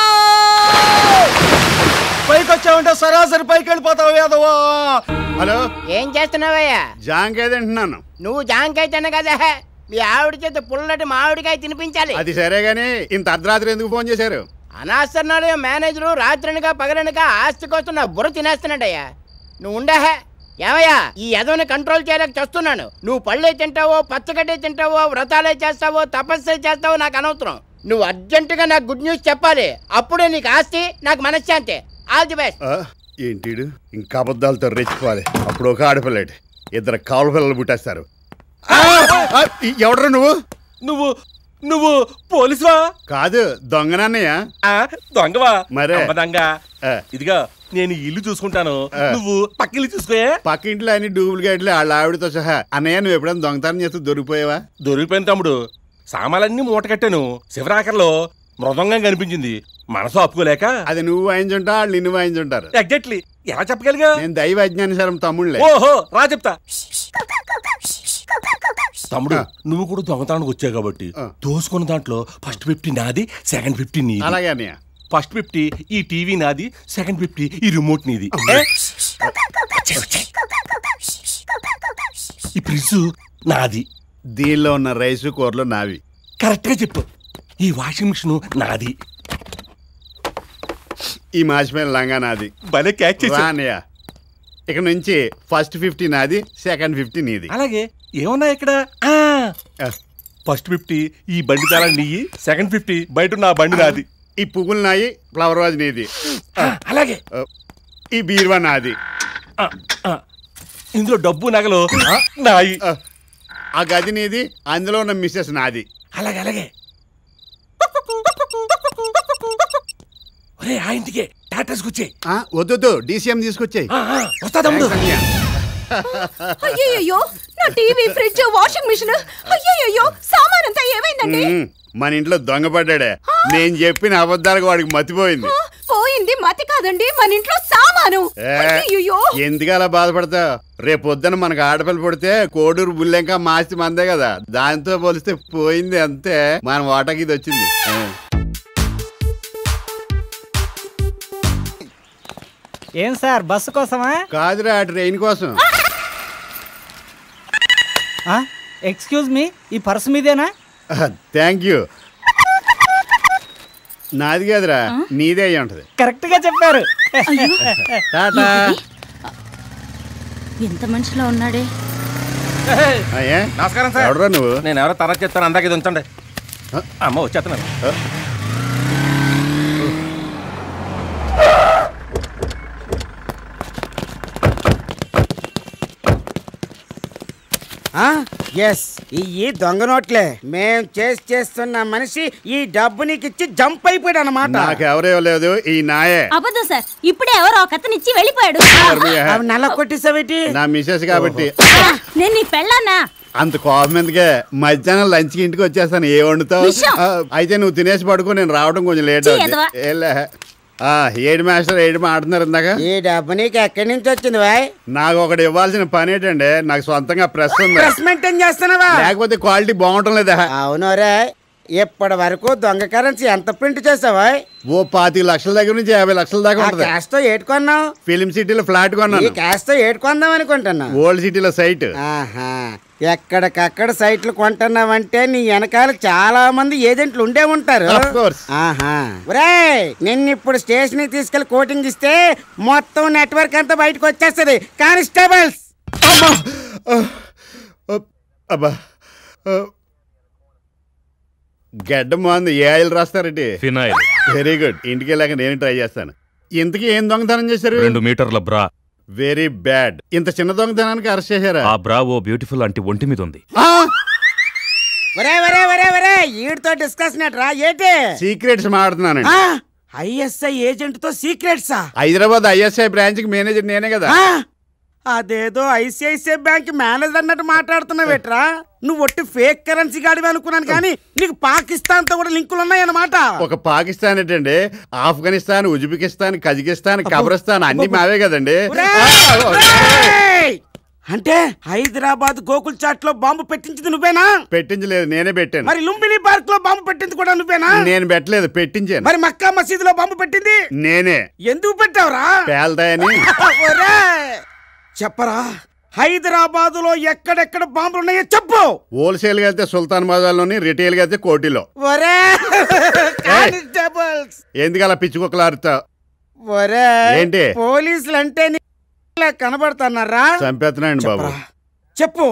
పైకి వచ్చావంటే సరాసరి పైకి వెళ్ళిపోతావు యాదవా. హలో, ఏం చేస్తున్నావయ్యా? జాంకాయ తింటున్నాను. నువ్వు జాంకాయ తిన్న కదా, మీ ఆవిడ చేత పుల్లటి మామిడికాయ తినిపించాలి. అది సరే గానీ ఇంత అర్ధరాత్రి ఎందుకు ఫోన్ చేశారు? అనాస్తన్నాడు మేనేజరు రాత్రనక పగలనక ఆస్తి కోసం నా బుర్ర తినేస్తున్నాడయ్యా. నువ్వు ఉండే ఏమయ్యా, ఈ ఎదవని కంట్రోల్ చేయలేక చేస్తున్నాను. నువ్వు పళ్ళే తింటావో, పచ్చగడ్డే తింటావో, వ్రతాలే చేస్తావో, తపస్సే చేస్తావో నాకు అనవసరం. నువ్వు అర్జెంటుగా నాకు గుడ్ న్యూస్ చెప్పాలి. అప్పుడే నీకు ఆస్తి, నాకు మనశ్శాంతి. All the best. ఏంటి ఇంకా అబద్ధాలతో రెచ్చిపోవాలి. అప్పుడు ఒక ఆడపిల్లటి, ఇద్దరు కాలు పిల్లలు పుట్టేస్తారు. ఎవడరా నువ్వు? నువ్వు నువ్వు పోలీసువా? కాదు, దొంగనన్నయ్య. దొంగవా? మరే దొంగ. ఇదిగా నేను ఇల్లు చూసుకుంటాను, నువ్వు పక్కిల్లు చూసుకోయే. పక్కింట్లో అన్ని డూప్లికేట్లు వాళ్ళ ఆవిడతో సహా. అన్నయ్య నువ్వు ఎప్పుడైనా దొంగతనం చేస్తూ దొరికిపోయావా? దొరికిపోయిన తమ్ముడు, సామాన్లన్నీ మూట కట్టాను. శివరాకర్లో మృదంగం కనిపించింది, మనసు అప్పుకోలేక. అది నువ్వు వాయించుంటా, వాళ్ళు నిన్ను వాయించుంటారు. ఎగ్జాక్ట్లీ. ఎలా చెప్పగలిగా? నేను దైవ అజ్ఞానసారం తమ్ముళ్ళే. ఓహో, రా చెప్తా. తమ్ముడు, నువ్వు కూడా దొంగతనానికి వచ్చావు కాబట్టి దోసుకున్న దాంట్లో ఫస్ట్ 50 నాది, సెకండ్ 50 నీది. అలాగే అన్నయ్య. ఫస్ట్ 50 ఈ టీవీ నాది, సెకండ్ 50 ఈ రిమోట్ నీది. ఈ ఫ్రిడ్జ్ నాది. దీనిలో ఉన్న రైసు కూరలు నావి. కరెక్ట్ గా చెప్పు. ఈ వాషింగ్ మిషన్ నాది. ఈ మాసిపోయిన లంగా నాది. భలే క్యాచ్ చేసావు అన్నయ్య. ఇక నుంచి ఫస్ట్ 50 నాది, సెకండ్ 50 నీది. అలాగే. ఏమన్నా ఇక్కడ ఫస్ట్ 50 ఈ బండి తాళం నీయి, సెకండ్ 50 బయట నా బండి నాది. ఈ పువ్వులు నాయి, ఫ్లవర్ వాజ్ నీది. అలాగే. ఈ బీరువా నాది. ఇందులో డబ్బు నగలు నాయి. ఆ గది నీది, అందులో ఉన్న మిస్సెస్ నాది. అలాగే అలాగే. ఆ ఇంటికి టాటాస్కొచ్చే. వద్దు, DCM తీసుకొచ్చాయి. వస్తా తమ్ముడు. అయ్యయ్యో, నా టీవీ, ఫ్రిడ్జ్, వాషింగ్ మిషన్, అయ్యయ్యో సామానంతా ఏమైందండి? మన ఇంట్లో దొంగపడ్డాడే. నేను చెప్పిన అబద్ధాలకు వాడికి మతిపోయింది. పోయింది మతి కాదండి, మన ఇంట్లో సామాను. అయ్యయ్యో, ఎందుకు అలా బాధపడతావు? రేపు పొద్దున మనకు ఆడపిల్ల పుడితే కోడూరు బుల్లెంకా మాస్తి మందే కదా, దాంతో పోలిస్తే పోయింది అంతే. మన వాటాకి ఇది వచ్చింది. ఏం సార్, బస్సు కోసమా? కాదురా, ట్రైన్ కోసం. ఎక్స్క్యూజ్ మీ, ఈ పర్స్ మీదేనా? Thank you. నాది కాదురా, నీదే అయ్యి ఉంటది. కరెక్ట్ గా చెప్పారు. టాటా. ఎంత మనిషిలో ఉన్నాడే. నమస్కారం సార్. ఎవడరా నువ్వు? నేను ఎవరో తర్వాత చెప్తాను, అందాక ఇది ఉంచండి. అమ్మ వచ్చేస్తున్నాను. ఎస్ ఈ దొంగ నోట్లే మేం చేస్తున్న మనిషి ఈ డబ్బు నీకు ఇచ్చి జంప్ అయిపోయాడు అన్నమాట. నాకెవరో లేదు ఈ నాయే. అబద్ధం సార్, ఇప్పుడే ఎవరో ఒకతనిచ్చి వెళ్ళిపోయాడు. అవి నల్ల కొట్టేసావేటి? నా మిసెస్ కాబట్టి. నేను నీ పెళ్ళాన్నా? అంత కోపం ఎందుకే? మధ్యాహ్నం లంచ్ కి ఇంటికి వచ్చేస్తాను. ఏ వండుతావు? అయితే నువ్వు తినేసి పడుకో, నేను రావడం కొంచెం లేట్ అవుతుంది. ఏడు మాస్టర్ ఏడు ఆడుతున్నారు ఇందాక. ఈ డబ్బు నీకు ఎక్కడి నుంచి వచ్చింది బాయ్? నాకు ఒకటి ఇవ్వాల్సిన పని ఏంటండి, నాకు సొంతంగా ప్రెస్ ఉంది. ప్రెస్ మెయింటైన్ చేస్తున్నావా? లేకపోతే క్వాలిటీ బాగుంటం లేదా? అవునరే, ఇప్పటి వరకు దొంగ కరెన్సీ ఎంత ప్రింట్ చేసావా? ఓ 25 లక్షల దగ్గర నుంచి 50 లక్షల దాకా ఉంటుంది. క్యాష్ తో ఏటు కొన్నావు? ఫిలిం సిటీలో ఫ్లాట్ కొన్నాను. క్యాష్ తో ఏటు కొందాం అనుకుంటున్నా. ఓల్డ్ సిటీలో సైట్. ఎక్కడికక్కడ సైట్లు కొంటున్నావంటే నీ వెనకాల చాలా మంది ఏజెంట్లు ఉండే ఉంటారు. నిన్ను ఇప్పుడు స్టేషన్ కి తీసుకెళ్లి కోటింగ్ ఇస్తే మొత్తం నెట్వర్క్ అంతా బయటకు వచ్చేస్తది. కానిస్టేబుల్స్ అబ్బా గడ్డ బాగుంది. ఏ ఆయిల్ రాస్తారండి? ఫినాయిల్. Very good. ఇంటికి వెళ్ళాక నేను ట్రై చేస్తాను. ఇంతకీ ఏం దొంగతనం చేశారు? 2 మీటర్ల బ్రా. Very bad. ఇంత చిన్న దొంగతనానికి అరెస్ట్ చేశారా? ఆ బ్రా ఓ బ్యూటిఫుల్ అంటే ఒంటి మీద ఉంది. ఈడితో డిస్కషన్ రా ఏంటి? సీక్రెట్స్ మాట్లాడుతున్నానండి. ఐఎస్ఐ ఏజెంట్ తో సీక్రెట్సా? హైదరాబాద్ ఐఎస్ఐ బ్రాంచ్ కి మేనేజర్ నేనే కదా. అదేదో ఐసిఐసిఐ బ్యాంక్ మేనేజర్ అన్నట్టు మాట్లాడుతున్నావేట్రా? నువ్వు ఒట్టి ఫేక్ కరెన్సీ గాడివి అనుకున్నాను, కానీ నీకు పాకిస్తాన్ తో కూడా లింకులు ఉన్నాయన్నమాట. ఒక పాకిస్తాన్ ఏంటండి, ఆఫ్ఘనిస్తాన్, ఉజ్బెకిస్తాన్, కజకిస్తాన్, కబ్రస్తాన్ అన్ని మావే కదండి. అంటే హైదరాబాద్ గోకుల్ చాట్ లో బాంబు పెట్టించింది నువ్వేనా? పెట్టించలేదు, నేనే పెట్టాను. మరి లుంబిని పార్క్ లో బాంబు పెట్టింది కూడా నువ్వేనా? నేను పెట్టలేదు, పెట్టించాను. మరి మక్కా మసీదులో బాంబు పెట్టింది నేనే. ఎందుకు పెట్టావురా? పేల్తాయని. చెప్పరా, హైదరాబాద్ లో ఎక్కడెక్కడ బాంబులు ఉన్నాయో చెప్పు. హోల్సేల్ గా అయితే సుల్తాన్ బజార్ లోని, రిటైల్ గా అయితే కోటిలో. ఎందుకు అలా పిచ్చుకోకలారుతావు? ఏంటి పోలీసులు అంటే కనబడుతున్నారా? చంపేస్తున్నాండి బాబు. చెప్పు,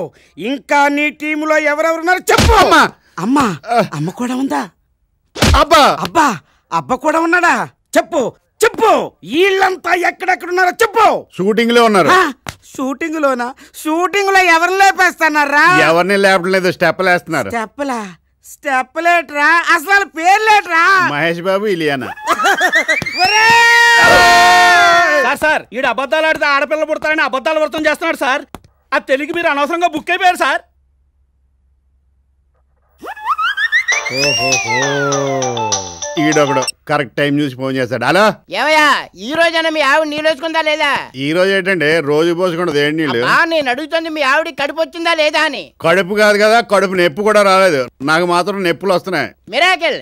ఇంకా నీ టీములో ఎవరెవరున్నారు చెప్పు. అమ్మా అమ్మ కూడా ఉందా? అబ్బా అబ్బా అబ్బ కూడా ఉన్నాడా? చెప్పు చెప్పు. వీళ్ళంతా ఎక్కడెక్కడున్నారో చెప్పు. షూటింగ్ లో ఉన్నారు. షూటింగ్ లోనా? షూటింగ్ లో ఎవరు లేపేస్తున్నారా? ఎవరిని లేపట్లేదు, స్టెప్పులు వేస్తున్నారు. స్టెప్పులా? స్టెప్పులేట్రా? అసలు పేర్లేట్రా? మహేష్ బాబు, ఇలియానా. సార్ ఈడు అబద్ధాలు ఆడితే ఆడపిల్ల పుడతారని అబద్ధాలు వర్తం చేస్తున్నాడు సార్. అది తెలియక మీరు అనవసరంగా బుక్ అయిపోయారు సార్. ఈడొకడు కరెక్ట్ టైం చూసి ఫోన్ చేస్తాడు. హలో ఏమయ్యా, ఈ రోజైనా మీ ఆవిడ నీళ్ళు వేసుకుందా లేదా? ఈ రోజు ఏంటండి, రోజు పోసుకుంటది ఏంటి నీళ్ళు? నేను అడుగుతుంది మీ ఆవిడ కడుపు వచ్చిందా లేదా అని. కడుపు కాదు కదా, కడుపు నొప్పి కూడా రాలేదు. నాకు మాత్రం నొప్పులు వస్తున్నాయి. Miracle,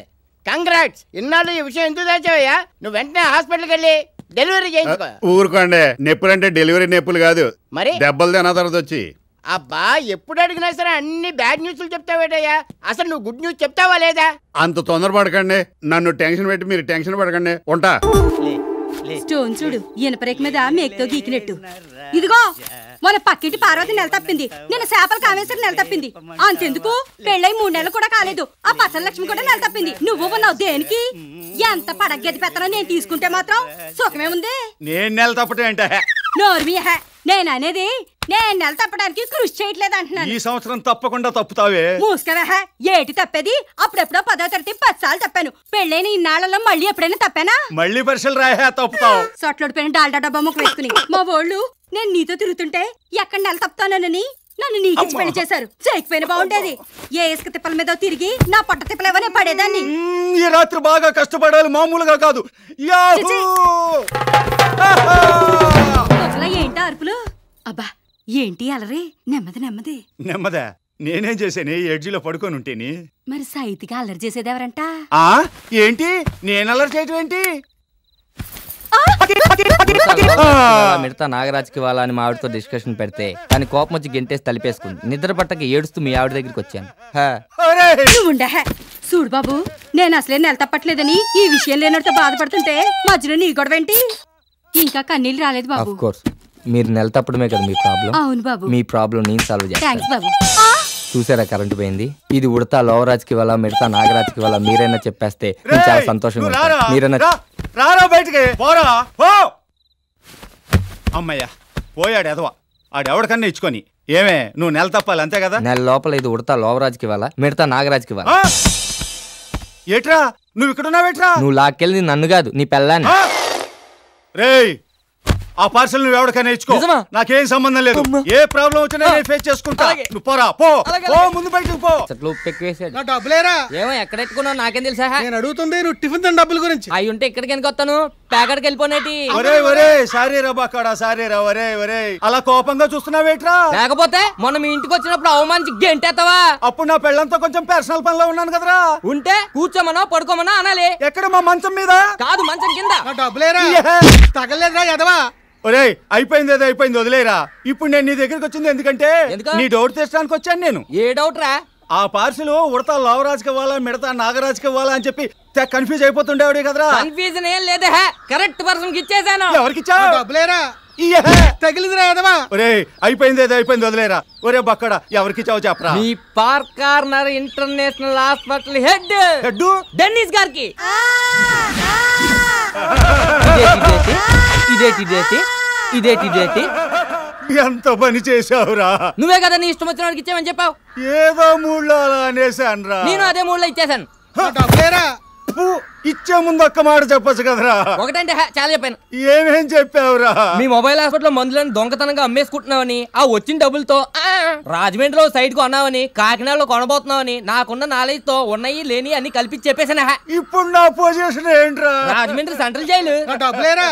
congrats. ఇన్నాళ్ళు ఈ విషయం ఎందుకు తెచ్చావయ్యా? నువ్వు వెంటనే హాస్పిటల్కి వెళ్ళి డెలివరీ చేయించుకో. ఊరుకోండి, నొప్పులు అంటే డెలివరీ నొప్పులు కాదు, మరి దెబ్బలు తిన్న తర్వాత వచ్చి. అబ్బా, ఎప్పుడు అడిగినా సరే అన్ని బ్యాడ్ న్యూస్లు చెప్తావేటయ్యా. అసలు నువ్వు గుడ్ న్యూస్ చెప్తావా లేదా? అంత తొందరపడకండి, నన్ను టెన్షన్ పెట్టి మీరు టెన్షన్ పడకండి. ఉంటా. స్టోన్ చూడు, ఇనపరేక మీద మేకతో గీకినట్టు. ఇదిగో మన పక్కింటి పార్వతి నెల తప్పింది, నేను చేపల కామేశ్వరి నెల తప్పింది. అంతెందుకు, పెళ్ళై 3 నెలలు కూడా కాలేదు. ఆ పచ్చల లక్ష్మి కూడా నెల తప్పింది. నువ్వు ఉన్నావు దేనికి? ఎంత పడగది పెత్తనం నేను తీసుకుంటే మాత్రం సుఖమే ఉంది. నేను నెల తప్పటం ఏంట? నోర్మియహ, నేను అనేది నేను నెల తప్పడానికి కృషి చేయట్లేదు అంటున్నాను. ఈ సంవత్సరం తప్పకుండా తప్పుతావే. మూసుకవహ, ఏటి తప్పేది? అప్పుడెప్పుడో 10వ తరగతి 10 సార్లు తప్పాను. పెళ్ళైన ఇన్నాళ్లలో మళ్ళీ ఎప్పుడైనా తప్పానా? మళ్ళీ పరీక్షలు రాయా తప్పుతావు. సొట్లోడిపోయిన డాల్డా డబ్బా ముక్క వేసుకుని మా వాళ్ళు నేను నీతో తిరుగుతుంటే ఎక్కడ నెల తప్పుతానని నన్ను నీకిచ్చి పెళ్లి చేశారు. చేయకపోయినా బాగుండేది. ఏ ఇసుక తిప్పల మీద తిరిగి నా పొట్ట తిప్పలేవనే పడేదాన్ని. ఈ రాత్రి బాగా కష్టపడాలి, మామూలుగా కాదు. ఏంటి అరుపులు? అబ్బా ఏంటి అలరి? నెమ్మది నెమ్మది. నెమ్మదా? నేనేం చేశాను? ఎడ్జిలో పడుకొని ఉంటేని. మరి సైతిగా అల్లరి చేసేదేవరంట? ఏంటి నేను అల్లరి చేయటం ఏంటి? మిడతా నాగరాజ్కి వాళ్ళ అని మా ఆవిడతో డిస్కషన్ పెడితే దాని కోపం వచ్చి గెంటేసి తలిపేసుకుంది. నిద్ర పట్టక ఏడుస్తూ మీ ఆవిడ దగ్గరికి వచ్చాను. చూడు బాబు, నేను అసలే నెల తప్పట్లేదని ఈ విషయం లేనట్టు బాధపడుతుంటే మధ్యలో నీ గొడవ ఏంటి? ఇంకా కన్నీళ్ళు రాలేదు బాబు. ఆఫ్ కోర్స్ మీరు నెల తప్పడమే కదా మీ ప్రాబ్లం. అవును బాబు, మీ ప్రాబ్లం నేను సాల్వ్ చేస్తాను. బాబు. చూసారా కరెంటు పోయింది? ఇది ఉడతా లోవరాజ్కి వాళ్ళ మిడతా నాగరాజ్కి వాళ్ళ మీరైనా చెప్పేస్తే నేను చాలా సంతోషంగా ఉంటాను. మీరైనా రారా బయటికి, పోరా. అమ్మయ్యా పోయాడు ఎదవా. ఆడెవడికన్నా ఇచ్చుకొని ఏమే నువ్వు నెల తప్పాలి అంతే కదా? నెల లోపల ఇది ఉడతా లోవరాజ్కి ఇవ్వాలా, మిడతా నాగరాజ్కి ఇవ్వాలా? ఏట్రా నువ్వు ఇక్కడ ఉన్నావేట్రా? నువ్వు లాక్కెళ్ళి నన్ను కాదు నీ పెళ్ళాన్ని. రేయ్ ఆ పార్సల్ నువ్వు ఎవరికైనా ఇచ్చుకో, నాకేం సంబంధం లేదు. ఏ ప్రాబ్లం వచ్చినా నేను ఫేస్ చేసుకుంటా. నువ్వు పోరా, పో ముందు బయటకు పో. డబ్బులేరా? ఏమో ఎక్కడ ఎత్తుకున్నావు నాకేం తెలుసా? నేను అడుగుతుంది నువ్వు టిఫిన్ తిన డబ్బుల గురించి. అవి ఉంటే ఇక్కడికి ఎందుకు వస్తాను, ప్యాకెట్కి వెళ్ళిపోనేటి. ఒరే సారీ రా బాకాడా, సారీ రా. ఒరే అలా కోపంగా చూస్తున్నావేట్రా? లేకపోతే మొన్న మీ ఇంటికి వచ్చినప్పుడు అవమానించి గెంటేస్తావా? అప్పుడు నా పెళ్ళంతా కొంచెం పర్సనల్ పనిలో ఉన్నాను కదరా. ఉంటే కూర్చోమనో పడుకోమనో అనాలి. ఎక్కడ మా మంచం మీద కాదు, మంచం కింద. డబ్బులేరా? తగలేదురా ఎదవా. ఒరే అయిపోయింది ఏదో అయిపోయింది, వదిలేరా. ఇప్పుడు నేను నీ దగ్గరికి వచ్చింది ఎందుకంటే నీ డౌట్ తెచ్చడానికి వచ్చాను నేను. ఏ డౌట్ రా? ఆ పార్సిల్ ఉడతా లోవరాజుకి ఇవ్వాలా, మిడతా నాగరాజుకి ఇవ్వాలా అని చెప్పి కన్ఫ్యూజ్ అయిపోతుండేవాడే కదరా. కన్ఫ్యూజన్ ఏం లేదే, కరెక్ట్ పర్సన్ కి ఇచ్చేసాను. ఎవరికి ఇచ్చావు? డబ్బులేరా? తగిలిందిరా ఎదవా. ఒరే అయిపోయింది ఏదో అయిపోయింది, వదిలేరా. ఒరే బక్కడ ఎవరికి ఇచ్చావు చెప్పరా. మీ Park Corner International Hospital head Dennis గారికి. ఇదేటి ఎంత పని చేసావురా. నువ్వే కదా నీ ఇష్టం వచ్చిన వాడికి ఇచ్చామని చెప్పావు. ఏదో మూడ్లో అలా అనేసాను రా. నేను అదే మూడ్లో ఇచ్చేసాను. ఇచ్చే ముందు ఒక్క మాట చెప్పొచ్చు కదరా. ఒకటంటే చాలా చెప్పాను. ఏమేం చెప్పావురా? మీ మొబైల్ హాస్పిటల్ మందులను దొంగతనంగా అమ్మేసుకుంటున్నావని, ఆ వచ్చిన డబ్బులతో రాజమండ్రిలో సైట్ కొన్నావని, కాకినాడలో కొనబోతున్నావని, నాకున్న నాలెడ్జ్ తో ఉన్నాయి లేని అన్ని కలిపి చెప్పేసాను. ఇప్పుడు నా పొజిషన్ ఏంట్రా? Rajahmundry central jail. డబ్బులేరా?